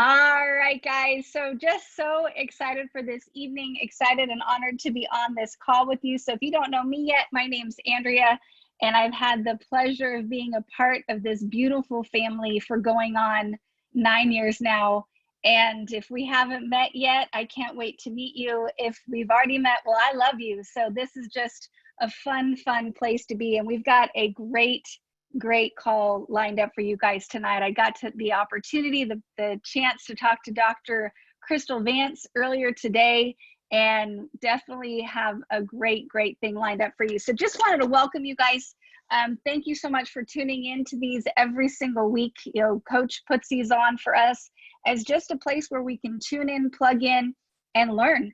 All right, guys. So just so excited for this evening, excited and honored to be on this call with you. So if you don't know me yet, my name's Andrea, and I've had the pleasure of being a part of this beautiful family for going on 9 years now. And if we haven't met yet, I can't wait to meet you. If we've already met, well, I love you. So this is just a fun place to be. And we've got a great call lined up for you guys tonight. I got the opportunity, the chance to talk to Dr. Kristal Vance earlier today, and definitely have a great thing lined up for you. So just wanted to welcome you guys. Thank you so much for tuning in to these every single week. You know, Coach puts these on for us as just a place where we can tune in, plug in, and learn.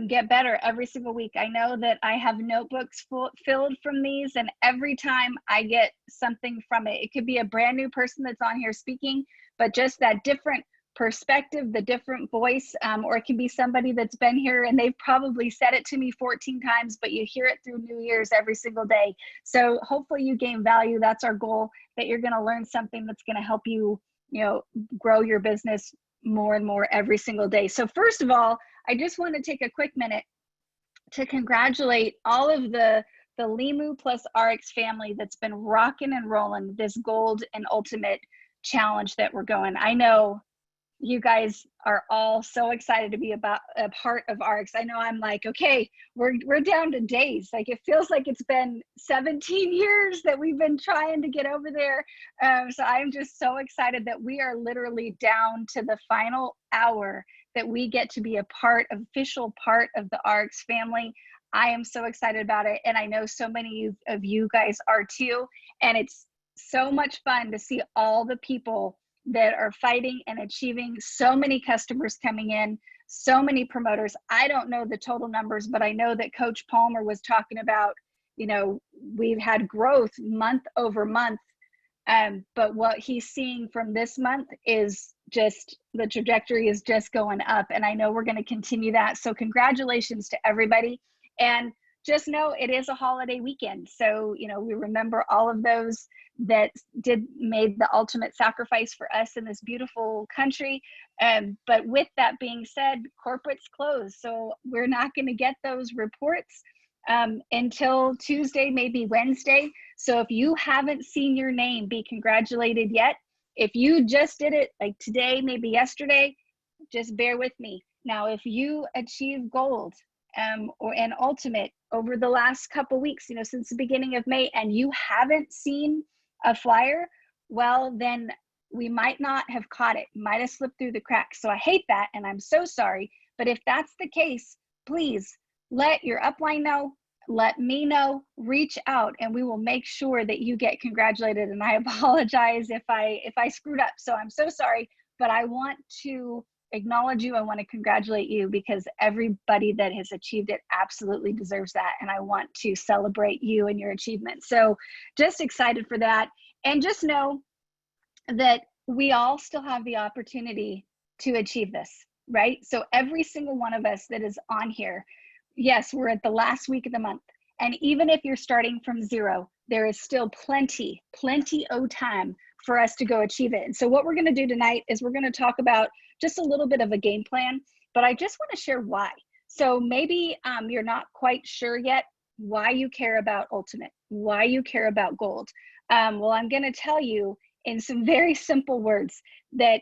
Get better every single week. I know that I have notebooks filled from these, and every time I get something from it. It could be a brand new person that's on here speaking, but just that different perspective, the different voice, or it can be somebody that's been here and they've probably said it to me 14 times, but you hear it through new ears every single day. So hopefully you gain value. That's our goal, that you're going to learn something that's going to help you, grow your business more and more every single day. So first of all, I just want to take a quick minute to congratulate all of the Limu plus RX family that's been rocking and rolling this Gold and Ultimate challenge that we're going. I know you guys are all so excited to be a part of RX. I know I'm like, okay, we're down to days. Like, it feels like it's been 17 years that we've been trying to get over there. So I'm just so excited that we are literally down to the final hour that we get to be official part of the RX family. I am so excited about it. And I know so many of you guys are too. And it's so much fun to see all the people that are fighting and achieving, so many customers coming in, so many promoters. I don't know the total numbers, but I know that Coach Palmer was talking about, we've had growth month over month. But what he's seeing from this month is just, the trajectory is just going up. And I know we're going to continue that. So congratulations to everybody. And just know it is a holiday weekend. So, we remember all of those that made the ultimate sacrifice for us in this beautiful country. But with that being said, corporate's closed. So we're not going to get those reports until Tuesday, maybe Wednesday. So if you haven't seen your name be congratulated yet, if you just did it like today, maybe yesterday, just bear with me. Now, if you achieve gold or an ultimate over the last couple weeks, since the beginning of May, and you haven't seen a flyer, well, then we might not have caught it, might have slipped through the cracks. So I hate that, and I'm so sorry. But if that's the case, please let your upline know, let me know, reach out, and we will make sure that you get congratulated. And I apologize if I screwed up. So I'm so sorry, but I want to acknowledge you. I want to congratulate you, because everybody that has achieved it absolutely deserves that. And I want to celebrate you and your achievement. So just excited for that. And just know that we all still have the opportunity to achieve this, right? So every single one of us that is on here, yes, we're at the last week of the month. And even if you're starting from zero, there is still plenty of time for us to go achieve it. And so what we're going to do tonight is we're going to talk about just a little bit of a game plan, but I just want to share why. So maybe you're not quite sure yet why you care about Ultimate, why you care about Gold. Well, I'm going to tell you in some very simple words that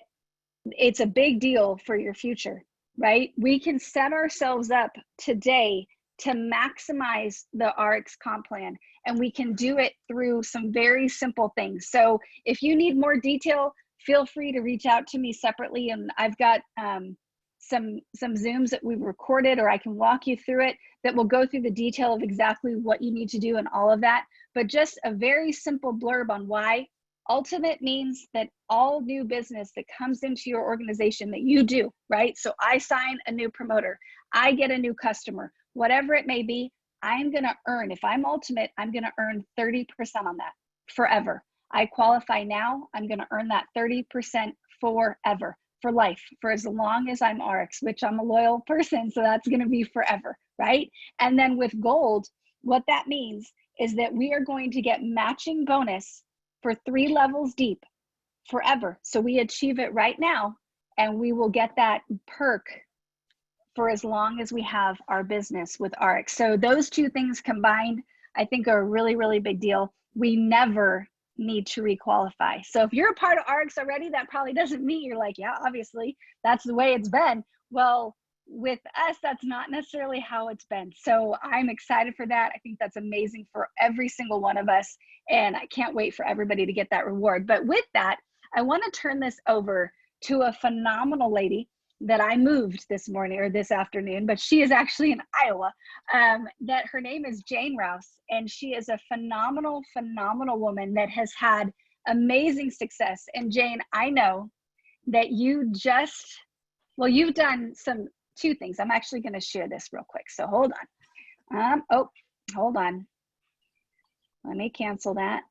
it's a big deal for your future, right? We can set ourselves up today to maximize the RX comp plan, and we can do it through some very simple things. So if you need more detail, feel free to reach out to me separately, and I've got some Zooms that we've recorded, or I can walk you through it, that will go through the detail of exactly what you need to do and all of that. But just a very simple blurb on why Ultimate means that all new business that comes into your organization that you do, right? So I sign a new promoter, I get a new customer, whatever it may be, I'm going to earn, if I'm Ultimate, I'm going to earn 30% on that forever. I qualify now, I'm going to earn that 30% forever, for life, for as long as I'm RX, which I'm a loyal person, so that's going to be forever, right? And then with Gold, what that means is that we are going to get matching bonus for 3 levels deep forever. So we achieve it right now, and we will get that perk for as long as we have our business with RX. So those two things combined, I think, are a really, really big deal. We never need to requalify. So if you're a part of RX already, that probably doesn't mean you're like, yeah, obviously that's the way it's been. Well, with us, that's not necessarily how it's been. So I'm excited for that. I think that's amazing for every single one of us. And I can't wait for everybody to get that reward. But with that, I want to turn this over to a phenomenal lady that I moved this morning or this afternoon, but she is actually in Iowa. That her name is Jane Rouse, and she is a phenomenal, phenomenal woman that has had amazing success. And Jane, I know that you just, well, you've done two things. I'm actually going to share this real quick. So hold on. Hold on. Let me cancel that.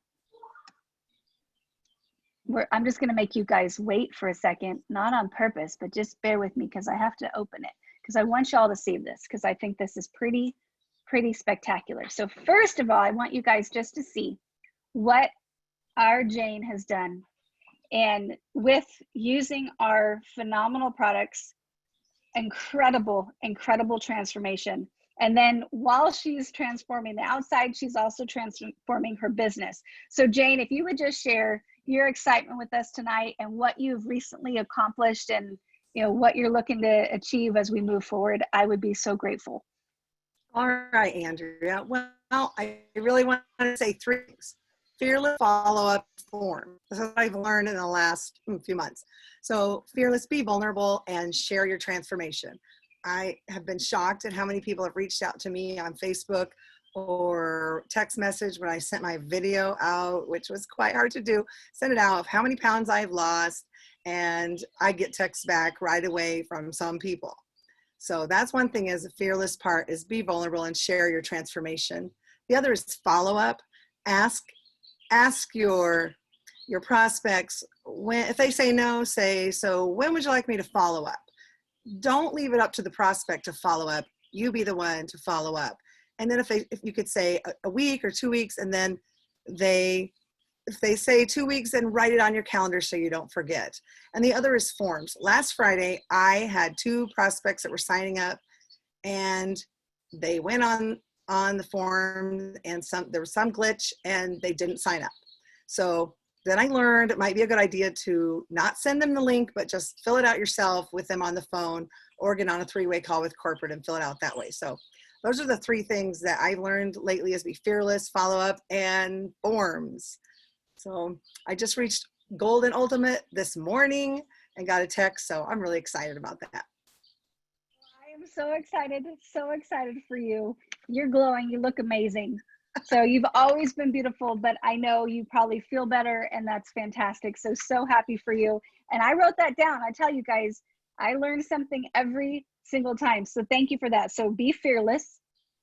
I'm just going to make you guys wait for a second, not on purpose, but just bear with me because I have to open it because I want y'all to see this because I think this is pretty spectacular. So first of all, I want you guys just to see what our Jane has done. And with using our phenomenal products, incredible transformation. And then while she's transforming the outside, she's also transforming her business. So Jane, if you would just share your excitement with us tonight and what you've recently accomplished and what you're looking to achieve as we move forward, I would be so grateful. All right, Andrea. Well, I really want to say three things. Fearless follow-up form. This is what I've learned in the last few months. So fearless, be vulnerable, and share your transformation. I have been shocked at how many people have reached out to me on Facebook or text message when I sent my video out, which was quite hard to do, send it out of how many pounds I've lost, and I get texts back right away from some people. So that's one thing is the fearless part is be vulnerable and share your transformation. The other is follow-up. Ask your prospects, if they say no, say, so when would you like me to follow up? Don't leave it up to the prospect to follow up. You be the one to follow up. And then if you could say a week or 2 weeks, and then if they say 2 weeks, then write it on your calendar so you don't forget. And the other is forms. Last Friday, I had 2 prospects that were signing up, and they went on the form, and there was some glitch, and they didn't sign up. So then I learned it might be a good idea to not send them the link, but just fill it out yourself with them on the phone, or get on a 3-way call with corporate and fill it out that way. So those are the 3 things that I've learned lately is be fearless, follow up, and forms. So I just reached Golden Ultimate this morning and got a text. So I'm really excited about that. I am so excited for you. You're glowing. You look amazing. So you've always been beautiful, but I know you probably feel better, and that's fantastic. So happy for you. And I wrote that down. I tell you guys, I learn something every single time. So thank you for that. So be fearless.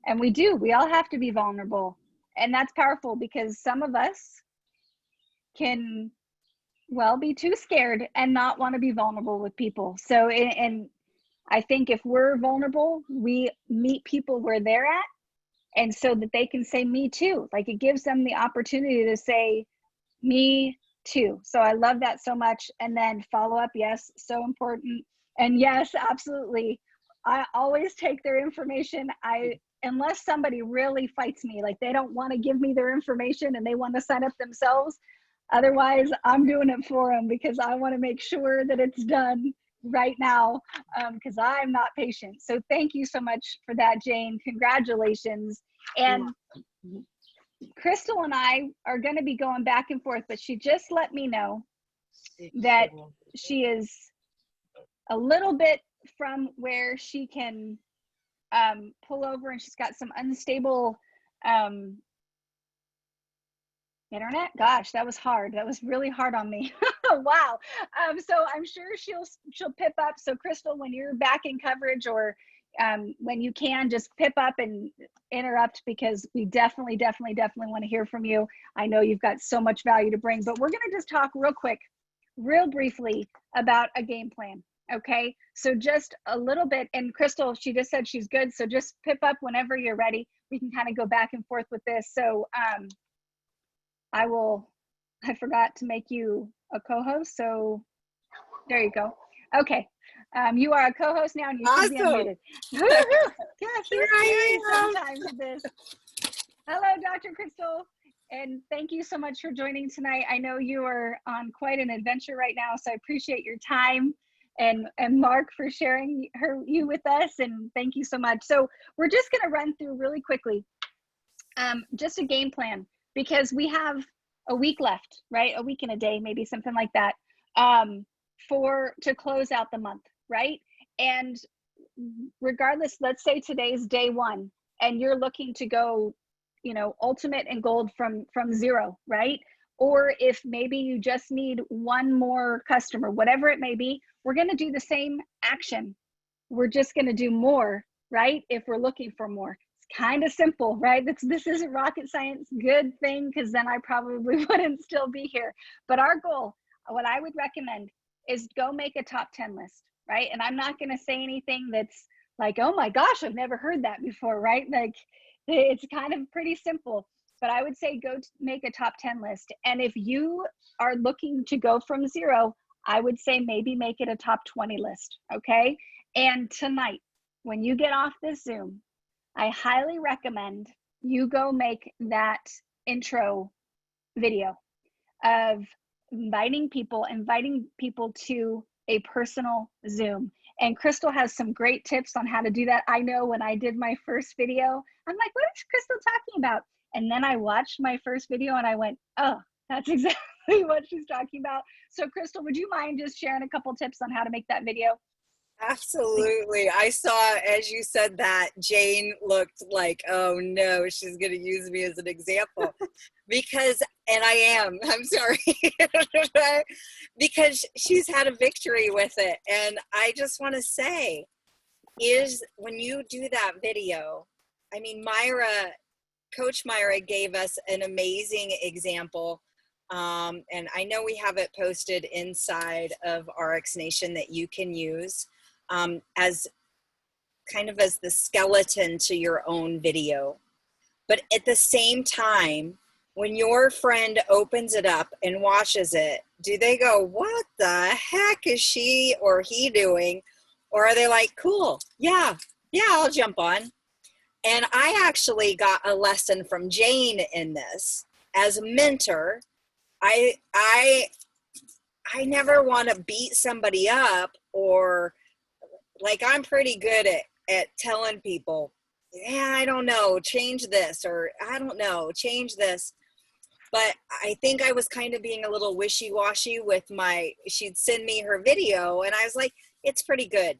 And we all have to be vulnerable. And that's powerful because some of us can, be too scared and not want to be vulnerable with people. So, and I think if we're vulnerable, we meet people where they're at. And so that they can say, me too. Like it gives them the opportunity to say, me too. So I love that so much. And then follow up. Yes. So important. And yes, absolutely. I always take their information. Unless somebody really fights me, like they don't want to give me their information and they want to sign up themselves. Otherwise, I'm doing it for them because I want to make sure that it's done right now because I'm not patient. So thank you so much for that, Jane. Congratulations. And Kristal and I are going to be going back and forth, but she just let me know that she is a little bit from where she can pull over, and she's got some unstable internet. Gosh, that was hard. That was really hard on me. Wow. So I'm sure she'll pip up. So Kristal, when you're back in coverage or when you can, just pip up and interrupt because we definitely want to hear from you. I know you've got so much value to bring, but we're going to just talk real briefly about a game plan. Okay. So just a little bit, and Kristal, she just said she's good. So just pip up whenever you're ready. We can kind of go back and forth with this. So I forgot to make you a co-host. So there you go. Okay. You are a co-host now and you should be Awesome. unmuted. Gosh, Here it's scary I am. sometimes with this. Hello, Dr. Kristal. And thank you so much for joining tonight. I know you are on quite an adventure right now, so I appreciate your time, and Mark for sharing you with us, and thank you so much. So we're just going to run through really quickly just a game plan, because we have a week left, right? A week and a day, maybe something like that, to close out the month, right? And regardless, let's say today's day one and you're looking to go, ultimate and gold from zero, right? Or if maybe you just need one more customer, whatever it may be, we're going to do the same action. We're just going to do more, right? If we're looking for more. It's kind of simple, right? This isn't rocket science. Good thing, because then I probably wouldn't still be here. But our goal, what I would recommend, is go make a top 10 list, right? And I'm not going to say anything that's like, oh my gosh, I've never heard that before, right? Like, it's kind of pretty simple, but I would say go make a top 10 list. And if you are looking to go from zero, I would say maybe make it a top 20 list, okay? And tonight, when you get off this Zoom, I highly recommend you go make that intro video of inviting people to a personal Zoom. And Kristal has some great tips on how to do that. I know when I did my first video, I'm like, what is Kristal talking about? And then I watched my first video and I went, oh, that's exactly what she's talking about. So Kristal, would you mind just sharing a couple tips on how to make that video? Absolutely. I saw, as you said that, Jane looked like, oh no, she's going to use me as an example. Because, and I'm sorry, because she's had a victory with it. And I just want to say, is when you do that video, I mean, Coach Myra gave us an amazing example. And I know we have it posted inside of RX Nation that you can use as kind of as the skeleton to your own video. But at the same time, when your friend opens it up and watches it, do they go, what the heck is she or he doing? Or are they like, cool, yeah, I'll jump on. And I actually got a lesson from Jane in this. As a mentor, I never want to beat somebody up, or like, I'm pretty good at telling people, yeah, I don't know, change this, or I don't know, change this. But I think I was kind of being a little wishy-washy with she'd send me her video and I was like, it's pretty good.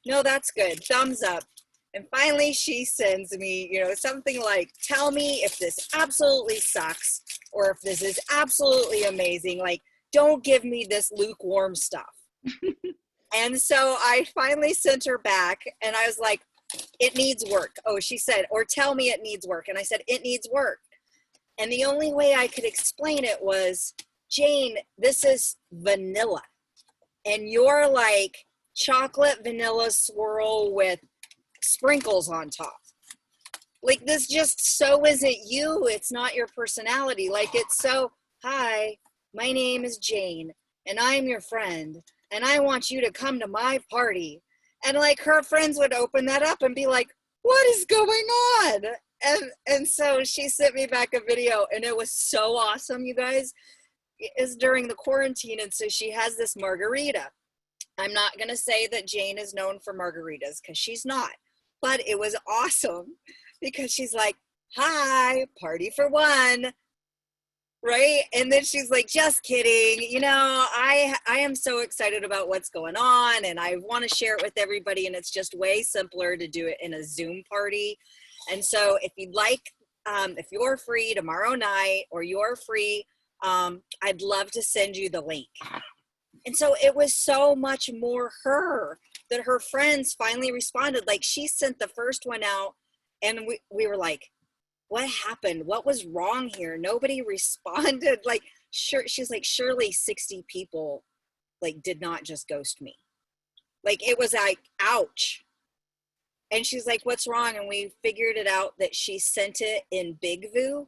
No, that's good. Thumbs up. And finally she sends me, something like, tell me if this absolutely sucks or if this is absolutely amazing. Like, don't give me this lukewarm stuff. And so I finally sent her back and I was like, it needs work. Oh, she said, or tell me it needs work. And I said, it needs work. And the only way I could explain it was, Jane, this is vanilla. And you're like chocolate vanilla swirl with sprinkles on top. Like, this just so isn't you. It's not your personality. Like, it's so, hi, my name is Jane and I'm your friend and I want you to come to my party. And like, her friends would open that up and be like, what is going on? And so she sent me back a video and it was so awesome, you guys. It's during the quarantine, and so she has this margarita. I'm not going to say that Jane is known for margaritas because she's not, but it was awesome because she's like, hi, party for one, right? And then she's like, just kidding. I am so excited about what's going on and I want to share it with everybody, and it's just way simpler to do it in a Zoom party. And so if you'd like, if you're free tomorrow night or you're free, I'd love to send you the link. And so it was so much more her that her friends finally responded. Like, she sent the first one out and we were like, what happened? What was wrong here? Nobody responded. Like, she's like, surely 60 people like did not just ghost me. Like, it was like, ouch. And she's like, what's wrong? And we figured it out that she sent it in BigVoo.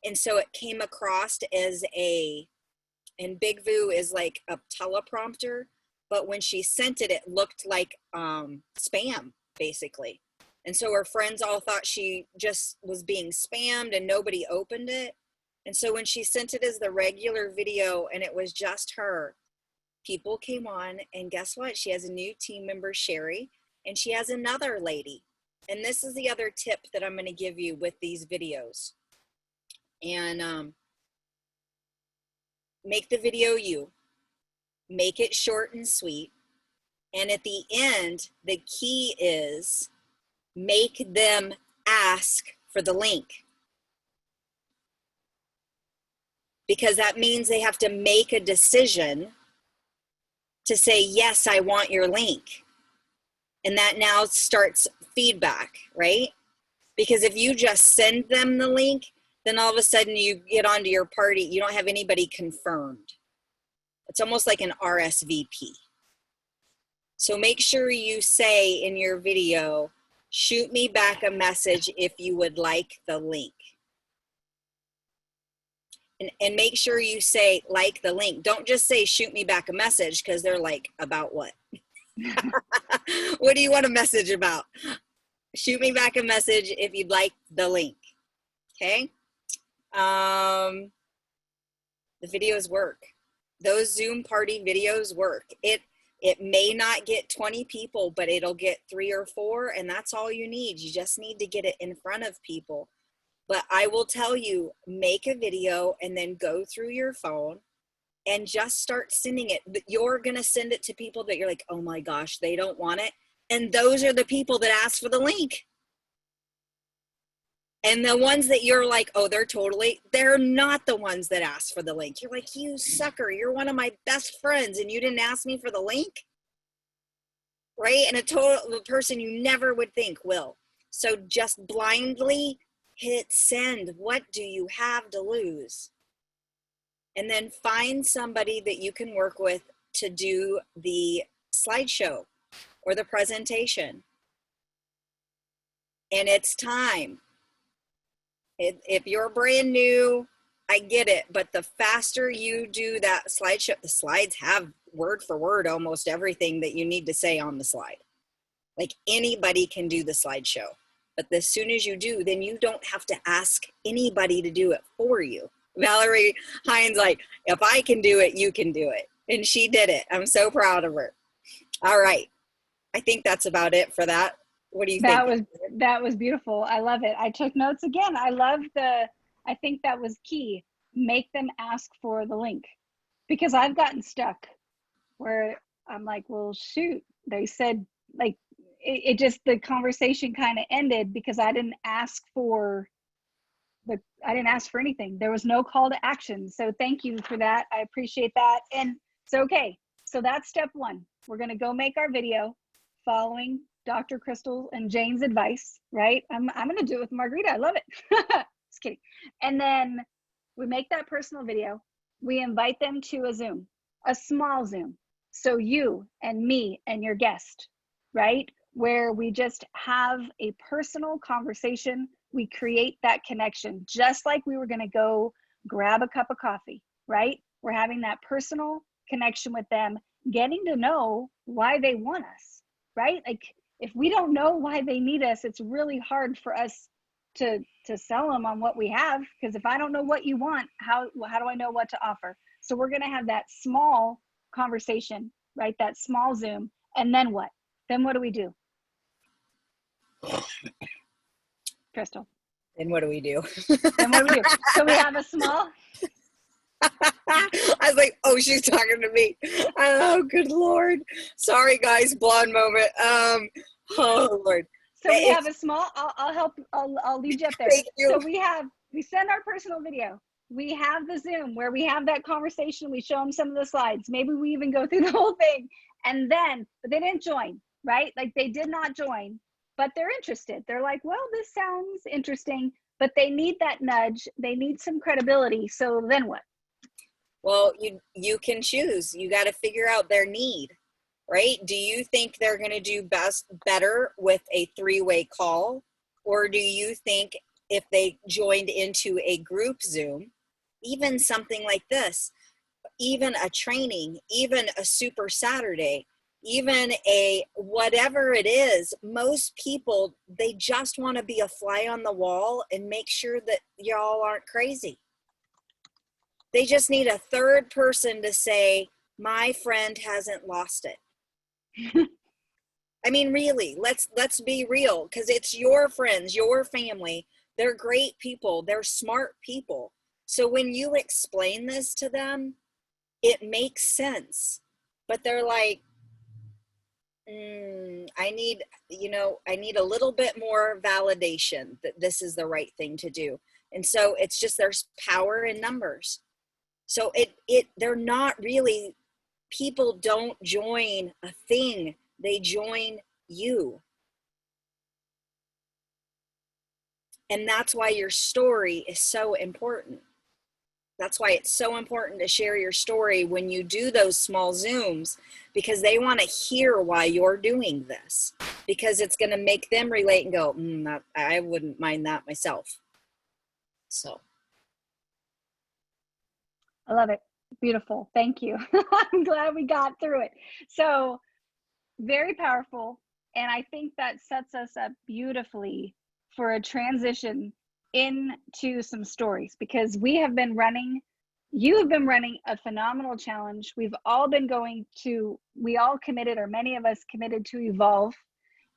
And so it came across as and BigVoo is like a teleprompter, but when she sent it, it looked like spam, basically. And so her friends all thought she just was being spammed and nobody opened it. And so when she sent it as the regular video and it was just her, people came on, and guess what? She has a new team member, Sherry, and she has another lady. And this is the other tip that I'm going to give you with these videos. And make the video you. Make it short and sweet. And at the end, the key is make them ask for the link. Because that means they have to make a decision to say, yes, I want your link. And that now starts feedback, right? Because if you just send them the link, then all of a sudden you get onto your party, you don't have anybody confirmed. It's almost like an RSVP. So make sure you say in your video, shoot me back a message if you would like the link. And make sure you say, like the link. Don't just say, shoot me back a message, because they're like, about what? What do you want a message about? Shoot me back a message if you'd like the link. Okay? The videos work. Those Zoom party videos work. It may not get 20 people, but it'll get 3 or 4, and that's all you need. You just need to get it in front of people. But I will tell you, make a video and then go through your phone and just start sending it. But you're going to send it to people that you're like, oh my gosh, they don't want it. And those are the people that ask for the link. And the ones that you're like, oh, they're not the ones that ask for the link. You're like, you sucker, you're one of my best friends and you didn't ask me for the link? Right? And a person you never would think will. So just blindly hit send. What do you have to lose? And then find somebody that you can work with to do the slideshow or the presentation. And it's time. If you're brand new, I get it, but the faster you do that slideshow, the slides have word for word almost everything that you need to say on the slide. Like anybody can do the slideshow, but as soon as you do, then you don't have to ask anybody to do it for you. Valerie Hines, like, if I can do it, you can do it. And she did it. I'm so proud of her. All right. I think that's about it for that. What do you think? That was beautiful. I love it. I took notes again. I think that was key. Make them ask for the link, because I've gotten stuck where I'm like, well, shoot, they said, like, it just, the conversation kind of ended because I didn't ask for anything. There was no call to action. So thank you for that. I appreciate that. And so, okay. So that's step 1. We're going to go make our video following Dr. Kristal and Jane's advice, right? I'm going to do it with Margarita. I love it. Just kidding. And then we make that personal video. We invite them to a Zoom, a small Zoom. So you and me and your guest, right? Where we just have a personal conversation. We create that connection, just like we were going to go grab a cup of coffee, right? We're having that personal connection with them, getting to know why they want us, right? Like, if we don't know why they need us, it's really hard for us to sell them on what we have, because if I don't know what you want, how do I know what to offer? So we're going to have that small conversation, right? That small Zoom. And then what? Then what do we do? Kristal. And what do we do? Then what do we do? So we have a small. I was like, oh, she's talking to me. Oh, good Lord. Sorry, guys. Blonde moment. Oh, Lord. So we have a small, I'll help, I'll lead you up there. Thank you. So we send our personal video. We have the Zoom where we have that conversation. We show them some of the slides. Maybe we even go through the whole thing. And then, but they didn't join, right? Like, they did not join, but they're interested. They're like, well, this sounds interesting, but they need that nudge. They need some credibility. So then what? Well, you can choose. You got to figure out their need, right? Do you think they're going to do better with a 3-way call? Or do you think if they joined into a group Zoom, even something like this, even a training, even a Super Saturday, even a whatever it is, most people, they just want to be a fly on the wall and make sure that y'all aren't crazy. They just need a third person to say, my friend hasn't lost it. I mean, really, let's be real, because it's your friends, your family. They're great people. They're smart people. So when you explain this to them, it makes sense. But they're like, I need a little bit more validation that this is the right thing to do. And so it's just, there's power in numbers. So they're not really, people don't join a thing. They join you. And that's why your story is so important. That's why it's so important to share your story when you do those small Zooms, because they want to hear why you're doing this, because it's going to make them relate and go, I wouldn't mind that myself. So. I love it. Beautiful. Thank you. I'm glad we got through it. So very powerful. And I think that sets us up beautifully for a transition into some stories, because you have been running a phenomenal challenge. We all committed, or many of us committed, to evolve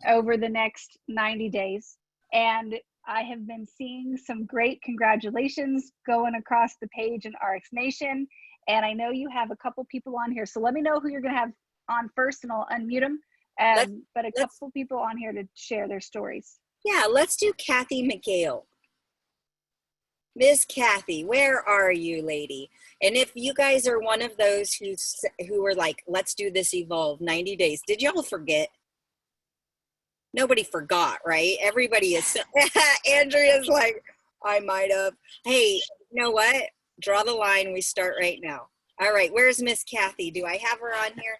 over the next 90 days. And I have been seeing some great congratulations going across the page in RX Nation. And I know you have a couple people on here. So let me know who you're going to have on first, and I'll unmute them. But a couple people on here to share their stories. Yeah, let's do Kathy McGale. Miss Kathy, where are you, lady? And if you guys are one of those who were like, let's do this evolve 90 days, did y'all forget? Nobody forgot, right? Everybody is. Andrea's like, I might have. Hey, you know what? Draw the line. We start right now. All right. Where's Miss Kathy? Do I have her on here?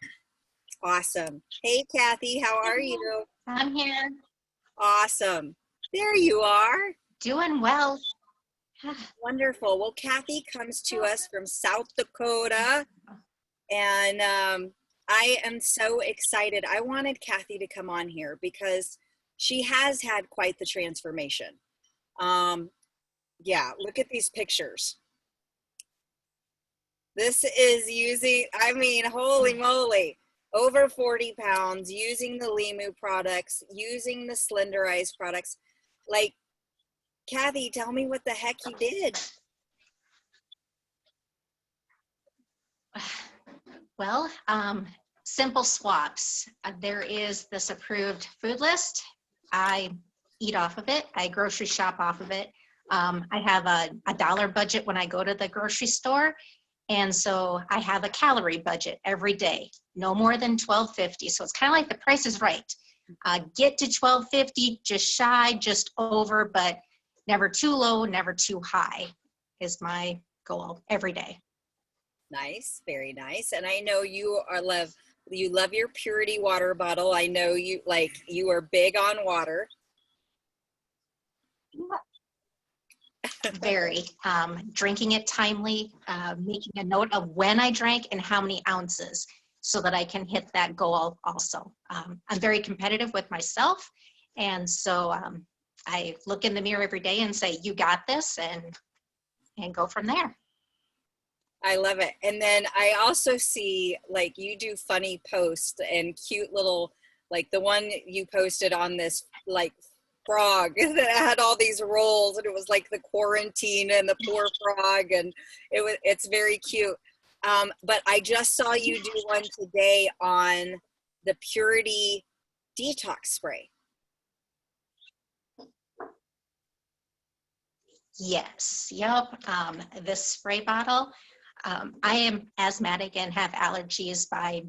Awesome. Hey, Kathy, how are you? I'm here. Awesome. There you are. Doing well. Wonderful. Well, Kathy comes to us from South Dakota, and I am so excited. I wanted Kathy to come on here because she has had quite the transformation. Yeah, look at these pictures. This is using, I mean, holy moly, over 40 pounds, using the Limu products, using the Slenderize products. Like, Kathy, tell me what the heck you did. Well, simple swaps. There is this approved food list. I eat off of it. I grocery shop off of it. I have a dollar budget when I go to the grocery store. And so I have a calorie budget every day, no more than $12.50. So it's kind of like the Price is Right. Get to $12.50, just shy, just over, but never too low, never too high is my goal every day. Nice, very nice. And I know you love your Purity water bottle. I know you are big on water. Very. Drinking it timely, making a note of when I drank and how many ounces so that I can hit that goal also. I'm very competitive with myself. And so I look in the mirror every day and say, you got this, and go from there. I love it. And then I also see, like, you do funny posts and cute little, like the one you posted on this, like, frog that had all these rolls, and it was like the quarantine and the poor frog, and it's very cute. But I just saw you do one today on the Purity detox spray. Yes. Yep. This spray bottle. I am asthmatic and have allergies by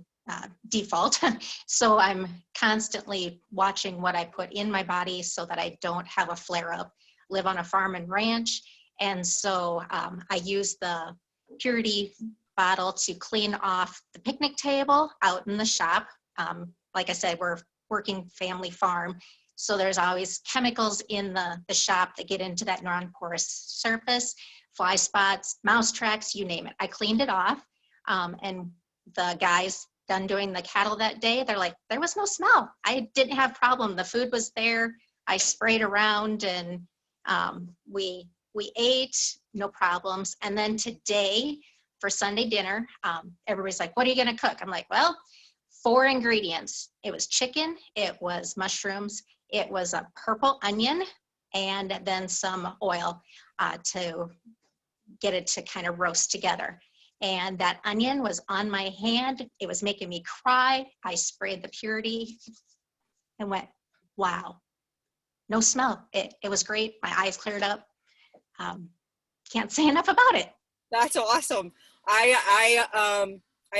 default. So I'm constantly watching what I put in my body so that I don't have a flare up. Live on a farm and ranch. And so I use the Purity bottle to clean off the picnic table out in the shop. Like I said, we're working family farm. So there's always chemicals in the shop that get into that non-porous surface, fly spots, mouse tracks, you name it. I cleaned it off. And the guys done doing the cattle that day, they're like, there was no smell. I didn't have problem. The food was there. I sprayed around, and we ate, no problems. And then today for Sunday dinner, everybody's like, what are you going to cook? I'm like, well, 4 ingredients. It was chicken, it was mushrooms, it was a purple onion, and then some oil to get it to kind of roast together. And that onion was on my hand. It was making me cry. I sprayed the purity and went, wow, no smell. It was great. My eyes cleared up. Can't say enough about it. That's awesome. I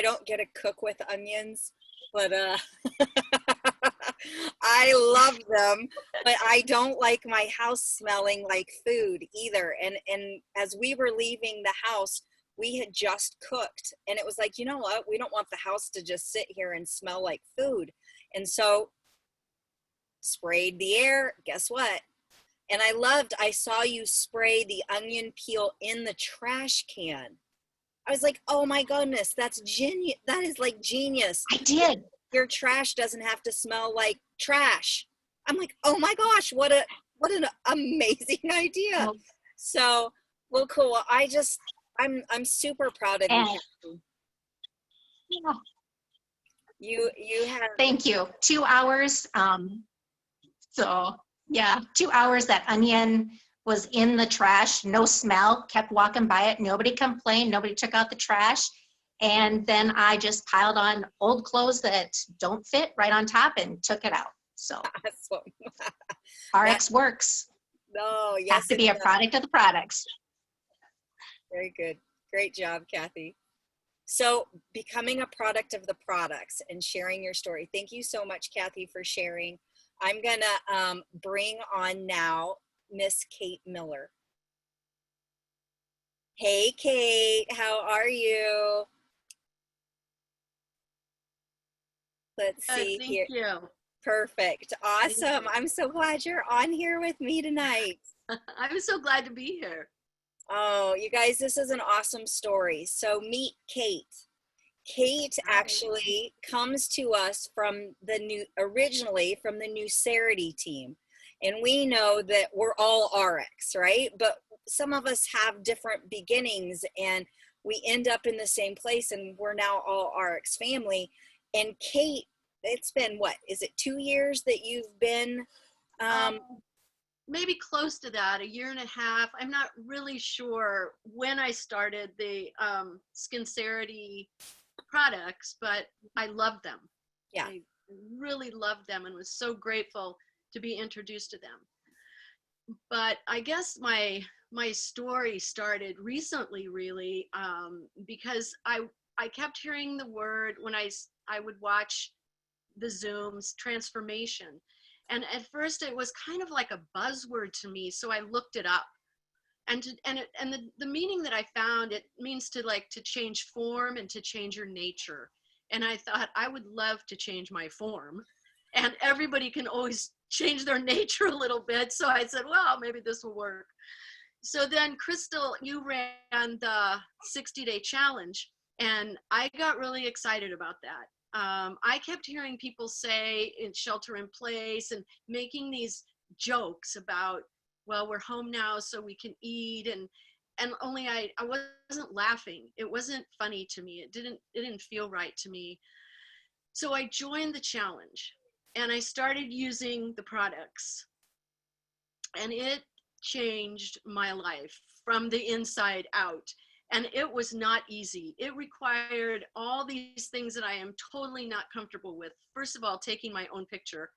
don't get to cook with onions, but I love them, but I don't like my house smelling like food either. And as we were leaving the house, we had just cooked, and it was like, you know what? We don't want the house to just sit here and smell like food. And so sprayed the air. Guess what? And I saw you spray the onion peel in the trash can. I was like, oh my goodness, that's genius. That is like genius. I did. Your trash doesn't have to smell like trash. I'm like, oh my gosh, what an amazing idea. So, well, cool. I'm super proud of you. Yeah. You have. Thank you. 2 hours. So yeah, 2 hours. That onion was in the trash, no smell. Kept walking by it. Nobody complained. Nobody took out the trash. And then I just piled on old clothes that don't fit right on top and took it out. So Awesome. RX works. No, yes. Have to be a product of the products. Very good. Great job, Kathy. So becoming a product of the products and sharing your story. Thank you so much, Kathy, for sharing. I'm going to bring on now Miss Kate Miller. Hey, Kate, how are you? Let's see here. Thank you. Perfect. Awesome. I'm so glad you're on here with me tonight. I'm so glad to be here. Oh, you guys, this is an awesome story. So meet Kate. Kate actually comes to us originally from the Nucerity team. And we know that we're all RX, right? But some of us have different beginnings, and we end up in the same place, and we're now all RX family. And Kate, it's been what? Is it 2 years that you've been? Maybe close to that, 1.5 years. I'm not really sure when I started the Skincerity products, but I loved them. Yeah. I really loved them and was so grateful to be introduced to them. But I guess my story started recently, really, because I kept hearing the word when I would watch the Zooms, transformation. And at first it was kind of like a buzzword to me, so I looked it up. And the meaning that I found, it means to change form and to change your nature. And I thought I would love to change my form, and everybody can always change their nature a little bit. So I said, well, maybe this will work. So then Kristal, you ran the 60-day challenge, and I got really excited about that. I kept hearing people say in shelter in place and making these jokes about, well, we're home now so we can eat, and only I wasn't laughing. It wasn't funny to me. It didn't feel right to me. So I joined the challenge and I started using the products, and it changed my life from the inside out. And it was not easy. It required all these things that I am totally not comfortable with. First of all, taking my own picture.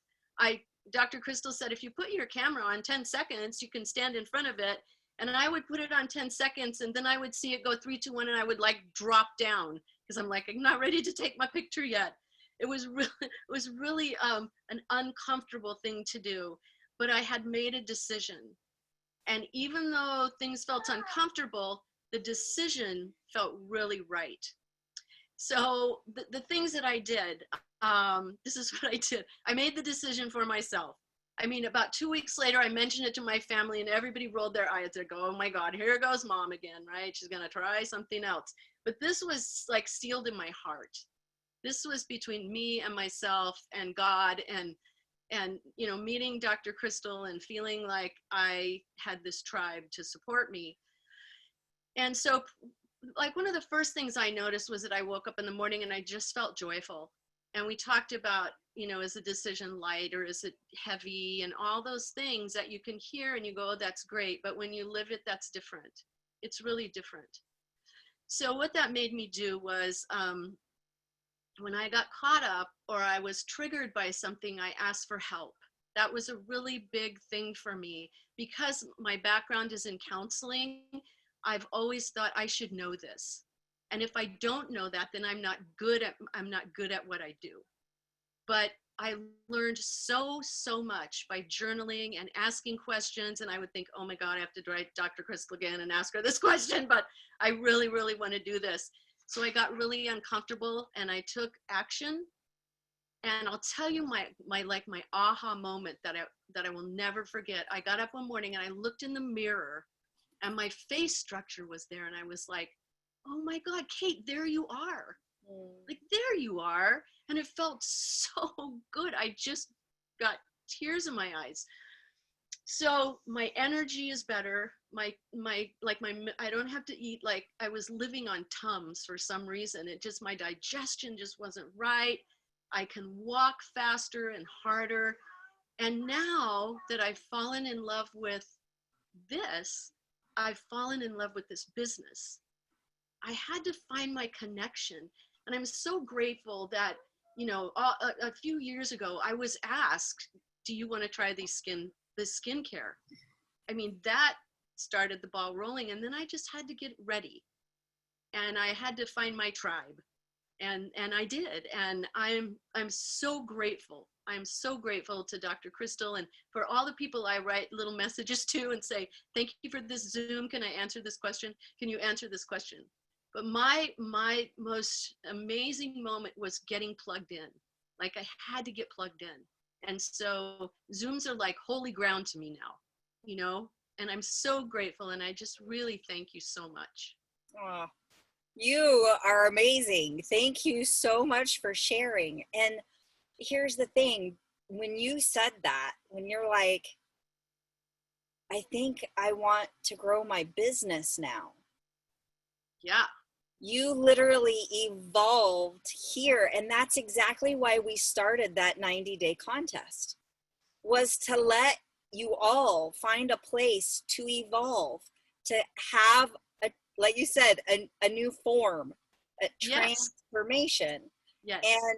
Dr. Kristal said, if you put your camera on 10 seconds, you can stand in front of it. And I would put it on 10 seconds, and then I would see it go 3, 2, 1, and I would drop down because I'm not ready to take my picture yet. It was really an uncomfortable thing to do, but I had made a decision. And even though things felt uncomfortable, the decision felt really right. So the things that I did, this is what I did. I made the decision for myself. I mean, about 2 weeks later, I mentioned it to my family, and everybody rolled their eyes. They go, oh my God, here goes mom again, right? She's gonna try something else. but this was like sealed in my heart. This was between me and myself and God, and you know, meeting Dr. Kristal and feeling like I had this tribe to support me. And so, like, one of the first things I noticed was that I woke up in the morning and I just felt joyful. And we talked about, you know, is the decision light or is it heavy, and all those things that you can hear and you go, oh, that's great. But when you live it, that's different. It's really different. So what that made me do was, when I got caught up or I was triggered by something, I asked for help. That was a really big thing for me because my background is in counseling. I've always thought I should know this. And if I don't know that, then I'm not good at what I do. But I learned so much by journaling and asking questions. And I would think, oh my God, I have to write Dr. Kristal again and ask her this question, but I really want to do this. So I got really uncomfortable and I took action. And I'll tell you my aha moment that I will never forget. I got up one morning and I looked in the mirror and my face structure was there. And I was like, oh my God, Kate, there you are. Like, there you are. And it felt so good. I just got tears in my eyes. So my energy is better. I don't have to eat, like I was living on Tums for some reason. My digestion just wasn't right. I can walk faster and harder. And now that I've fallen in love with this, I've fallen in love with this business. I had to find my connection. And I'm so grateful that, you know, a few years ago, I was asked, do you want to try this skincare? I mean, that started the ball rolling. And then I just had to get ready. And I had to find my tribe. And I did. And I'm so grateful. I'm so grateful to Dr. Kristal and for all the people I write little messages to and say, thank you for this Zoom. Can I answer this question? Can you answer this question? But my most amazing moment was getting plugged in. Like, I had to get plugged in. And so Zooms are like holy ground to me now, you know, and I'm so grateful. And I just really thank you so much. Oh, you are amazing. Thank you so much for sharing. And here's the thing, when you said that, when you're like, I think I want to grow my business now. Yeah. You literally evolved here. And that's exactly why we started that 90-day contest, was to let you all find a place to evolve, to have, like you said, a new form, a transformation. Yes. And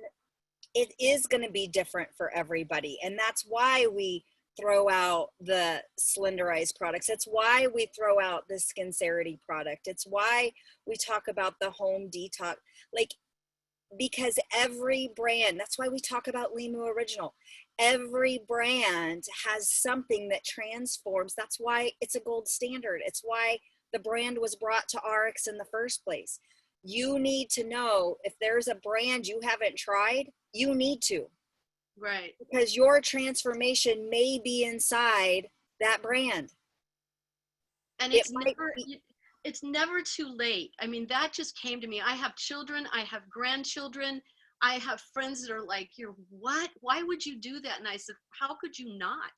it is going to be different for everybody. And that's why we throw out the Slenderize products. It's why we throw out the Skincerity product. It's why we talk about the home detox, like, because every brand, that's why we talk about Limu Original. Every brand has something that transforms. That's why it's a gold standard. It's why the brand was brought to RX in the first place. You need to know if there's a brand you haven't tried, you need to. Right. Because your transformation may be inside that brand. And it's never too late. I mean, that just came to me. I have children, I have grandchildren, I have friends that are like, what? Why would you do that? And I said, how could you not?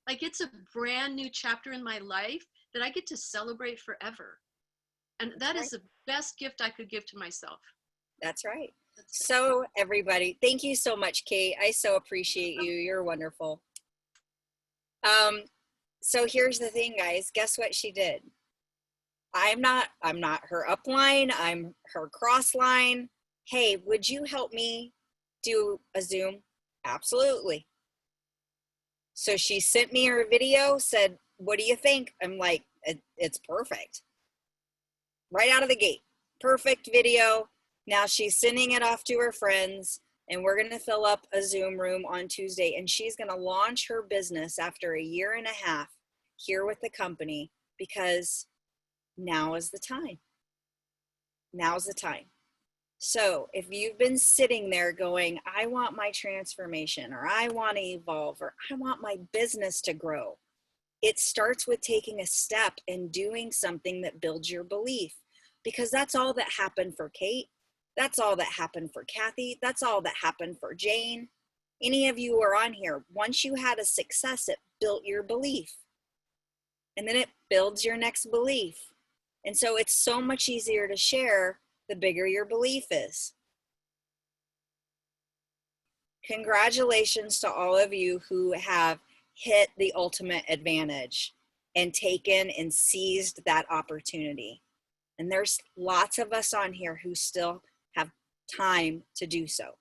Like, it's a brand new chapter in my life that I get to celebrate forever. And that is the best gift I could give to myself. That's right. So everybody, thank you so much, Kate. I so appreciate you. You're wonderful. So here's the thing, guys. Guess what she did? I'm not her upline. I'm her cross line. Hey, would you help me do a Zoom? Absolutely. So she sent me her video, said, what do you think? I'm like, it's perfect. Right out of the gate. Perfect video. Now she's sending it off to her friends, and we're going to fill up a Zoom room on Tuesday, and she's going to launch her business after 1.5 years here with the company, because now is the time. Now's the time. So if you've been sitting there going, I want my transformation, or I want to evolve, or I want my business to grow, it starts with taking a step and doing something that builds your belief. because that's all that happened for Kate. That's all that happened for Kathy. That's all that happened for Jane. Any of you who are on here, once you had a success, it built your belief. And then it builds your next belief. And so it's so much easier to share the bigger your belief is. Congratulations to all of you who have hit the ultimate advantage and taken and seized that opportunity. And there's lots of us on here who still have time to do so.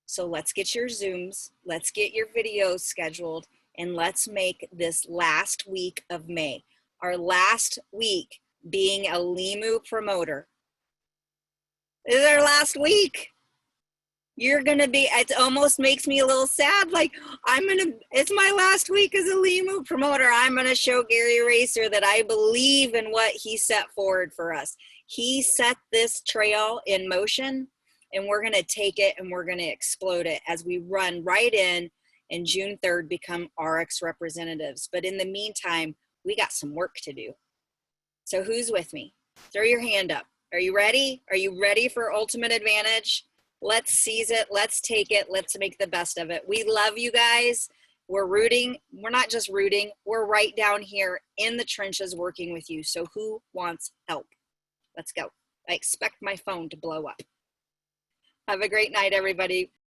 So let's get your Zooms, let's get your videos scheduled, and let's make this last week of May, our last week being a LIMU promoter. This is our last week. You're gonna be, it almost makes me a little sad, like it's my last week as a LIMU promoter. I'm gonna show Gary Racer that I believe in what he set forward for us. He set this trail in motion, and we're gonna take it and we're gonna explode it as we run right in and June 3rd become RX representatives. But in the meantime, we got some work to do. So who's with me? Throw your hand up. Are you ready? Are you ready for ultimate advantage? Let's seize it. Let's take it. Let's make the best of it. We love you guys. We're rooting. We're not just rooting. We're right down here in the trenches working with you. So who wants help? Let's go. I expect my phone to blow up. Have a great night, everybody.